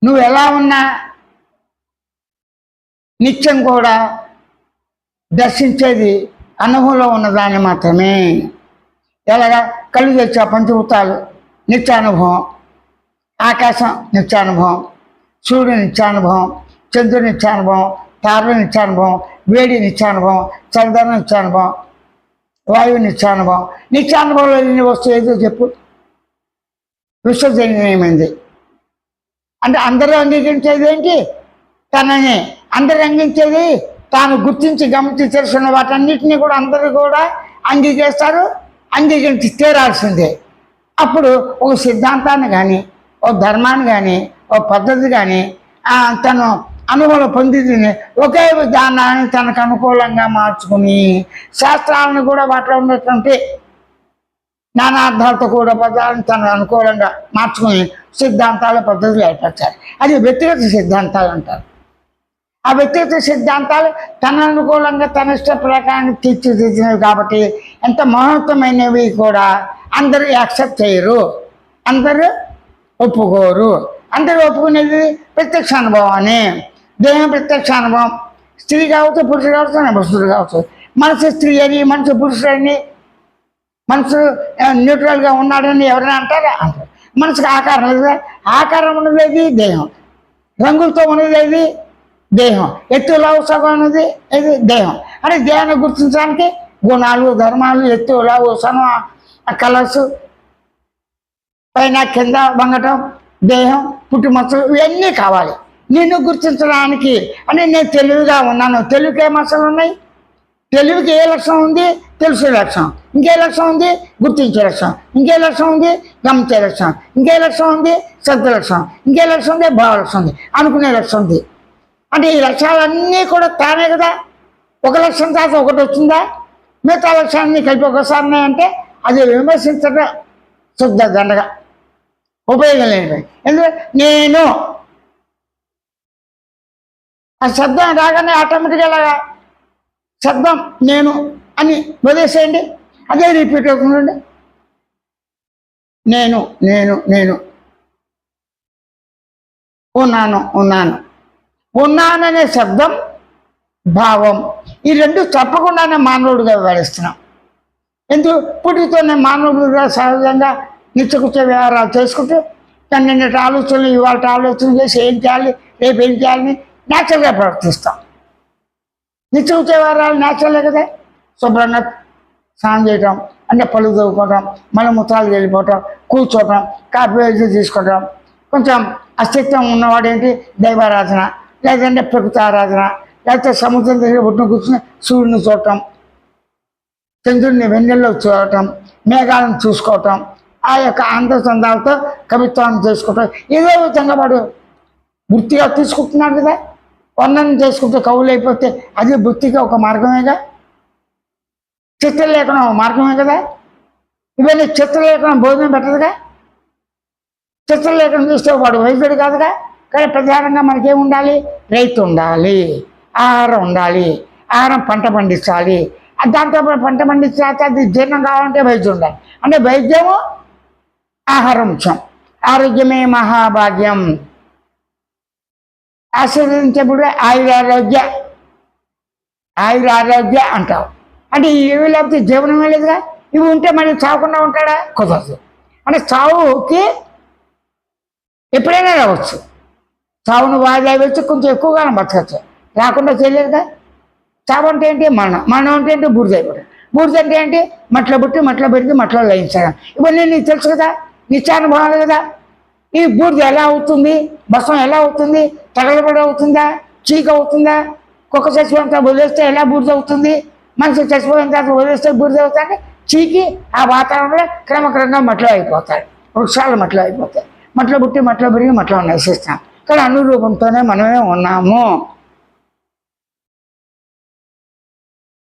నువ్వు ఎలా ఉన్నా నిత్యం కూడా దర్శించేది అనుభవంలో ఉన్నదాన్ని మాత్రమే. ఎలాగా కళ్ళు తెచ్చా పంచభూతాలు నిత్యానుభవం, ఆకాశం నిత్యానుభవం, సూర్యుడు నిత్యానుభవం, చంద్రుడి నిత్యానుభవం, తారలు నిత్యానుభవం, వేడి నిత్యానుభవం, చంద్రం నిత్యానుభవం, వాయువు నిత్యానుభవం. నిత్యానుభవంలో ఎన్ని వస్తువు ఏదో చెప్పు. విశ్వజనీయమైంది అంటే అందరూ అంగీకరించేది ఏంటి? తనని. అందరూ అంగీకరించేది తాను గుర్తించి గమనించి తెలుసుకున్న వాటన్నిటినీ కూడా అందరూ కూడా అంగీకరిస్తారు, అంగీకరించి తీరాల్సిందే. అప్పుడు ఒక సిద్ధాంతాన్ని కానీ, ఓ ధర్మాన్ని కానీ, ఓ పద్ధతి కానీ తను అనుభవం పొందింది ఒకే విధానాన్ని తనకు అనుకూలంగా మార్చుకుని శాస్త్రాలను కూడా వాటిలో ఉన్నటువంటి నానార్థాలతో కూడా పదాలను తనకు అనుకూలంగా మార్చుకుని సిద్ధాంతాల పద్ధతులు ఏర్పరచాలి. అది వ్యక్తిగత సిద్ధాంతాలు అంటారు. ఆ వ్యక్తిగత సిద్ధాంతాలు తన అనుకూలంగా తన ఇష్ట ప్రకారం తీర్చిదిద్దినవి కాబట్టి ఎంత మహత్తమైనవి కూడా అందరూ యాక్సెప్ట్ చేయరు, అందరూ ఒప్పుకోరు. అందరూ ఒప్పుకునేది ప్రత్యక్ష అనుభవాన్ని. దేహం ప్రత్యక్ష అనుభవం. స్త్రీ కావచ్చు, పురుషుడు కావచ్చు, నపురుషుడు కావచ్చు. మనసు స్త్రీ అని, మనసు పురుషుడని, మనసు న్యూట్రల్గా ఉన్నాడని ఎవరైనా అంటారా? అంటారు. మనసుకు ఆకారం లేదు. ఆకారం ఉన్నది దేహం, రంగులతో ఉన్నది దేహం, ఎత్తు లావు సగం ఉన్నది ఇది దేహం. అంటే దేహాన్ని గుర్తించడానికి గుణాలు, ధర్మాలు, ఎత్తు లావు సగం, కలర్స్, పైన కింద వంగటం, దేహం, పుట్టుమచ్చలు ఇవన్నీ కావాలి నిన్ను గుర్తించడానికి. అంటే నేను తెలివిగా ఉన్నాను. తెలివికి ఏ మచ్చలు ఉన్నాయి? తెలివికి ఏ లక్షణం ఉంది? తెలుసే లక్షణం. ఇంకే లక్షణం ఉంది? గుర్తించే లక్షణం. ఇంకే లక్షణం ఉంది? గమనించే లక్షణం. ఇంకే లక్షణం ఉంది? శబ్ద లక్షణం. ఇంకే లక్షణం ఉంది? భావ లక్షణం ఉంది, అనుకునే లక్షణం ఉంది. అంటే ఈ లక్షణాలన్నీ కూడా తానే కదా. ఒక లక్షణం తర్వాత ఒకటి వచ్చిందా? మిగతా లక్షణాన్ని కలిపి ఒకసారి అంటే అది విమర్శించడం శుద్ధ దండగా, ఉపయోగం లేదు. ఎందుకంటే నేను ఆ శబ్దం రాగానే ఆటోమేటిక్గా అలాగా శబ్దం నేను అని వదిలేసేయండి, అదే రిపీట్ అవుతుందండి. నేను నేను నేను ఉన్నాను ఉన్నాను ఉన్నాననే శబ్దం, భావం, ఈ రెండు తప్పకుండానే మానవుడిగా వ్యవహరిస్తున్నాం. ఎందుకు? పుట్టుతోనే మానవుడిగా సహజంగా నిత్యకృత్య వ్యవహారాలు చేసుకుంటూ నిన్నటి ఆలోచనలు ఇవాళ ఆలోచన చేసి ఏం చేయాలి, రేపు ఏం చేయాలని న్యాచురల్గా ప్రవర్తిస్తాం. నిత్యకృత్య వ్యవహారాలు న్యాచురలే కదా. శుభ్రంగా స్నానం చేయటం, అంటే పళ్ళు తవ్వుకోవటం, మలమూత్రాలు వెళ్ళిపోవటం, కూర్చోవటం, కాఫీ వేసి తీసుకోవటం, కొంచెం అస్తిత్వం ఉన్నవాడు ఏంటి దైవారాధన, లేదంటే ప్రకృతి ఆరాధన, లేకపోతే సముద్రం దగ్గర ఒడ్డున కూర్చుని సూర్యుని చూడటం, చంద్రుడిని వెన్నెల్లో చూడటం, మేఘాలను చూసుకోవటం, ఆ యొక్క అందచందాలతో కవిత్వాన్ని చేసుకోవటం, ఏదో విధంగా వాడు వృత్తిగా తీసుకుంటున్నాడు కదా. వర్ణన చేసుకుంటే కవులు అయిపోతే అది వృత్తిగా ఒక మార్గమేగా. చిత్రలేఖనం ఒక మార్గమే కదా. ఇవన్నీ చిత్రలేఖనం భోజనం పెట్టదుగా. చిత్రలేఖనం చూస్తే వాడు వైద్యుడు కాదుగా. కానీ ప్రధానంగా మనకేం ఉండాలి? రైతు ఉండాలి, ఆహారం ఉండాలి, ఆహారం పంట పండించాలి. దాంతో పంట పండించాక అది జీర్ణం కావాలంటే వైద్యం ఉండాలి. అంటే వైద్యము ఆహారం ముఖ్యం. ఆరోగ్యమే మహాభాగ్యం. ఆశీర్వదించేప్పుడు ఆయురారోగ్య ఆయురారోగ్య అంటావు. అంటే ఇవి లేకపోతే జీవనమే లేదుగా. ఇవి ఉంటే మళ్ళీ చావకుండా ఉంటాడా? కుదరదు. అంటే చావుకి ఎప్పుడైనా రావచ్చు. చావును వాయిదా వేసి కొంచెం ఎక్కువగానే బతకచ్చు, రాకుండా చేయలేదుగా. చావు అంటే ఏంటి? మరణం. మరణం అంటే ఏంటి? బూడిద అయిపోవడం. బూడిద అంటే ఏంటి? మట్లో పుట్టి మట్లో పెరిగి మట్లో లయించడం. ఇవన్నీ నీకు తెలుసు కదా, నిత్యానుభవాలు కదా. ఈ బూడిద ఎలా అవుతుంది? భస్మం ఎలా అవుతుంది? తగలబడి అవుతుందా? చీక అవుతుందా? కుక్క చచ్చిపోయిన వదిలేస్తే ఎలా బూడిద అవుతుంది? మనిషి చచ్చిపోయిన తర్వాత వదిలేస్తే బూడిద అవుతాయంటే చీకి ఆ వాతావరణంలో క్రమక్రమంగా మట్లో అయిపోతాడు. వృక్షాలు మట్లో అయిపోతాయి. మట్లో పుట్టి మట్లో పెరిగి మట్లో నివసిస్తాం. కానీ అనురూపంతోనే మనమే ఉన్నాము.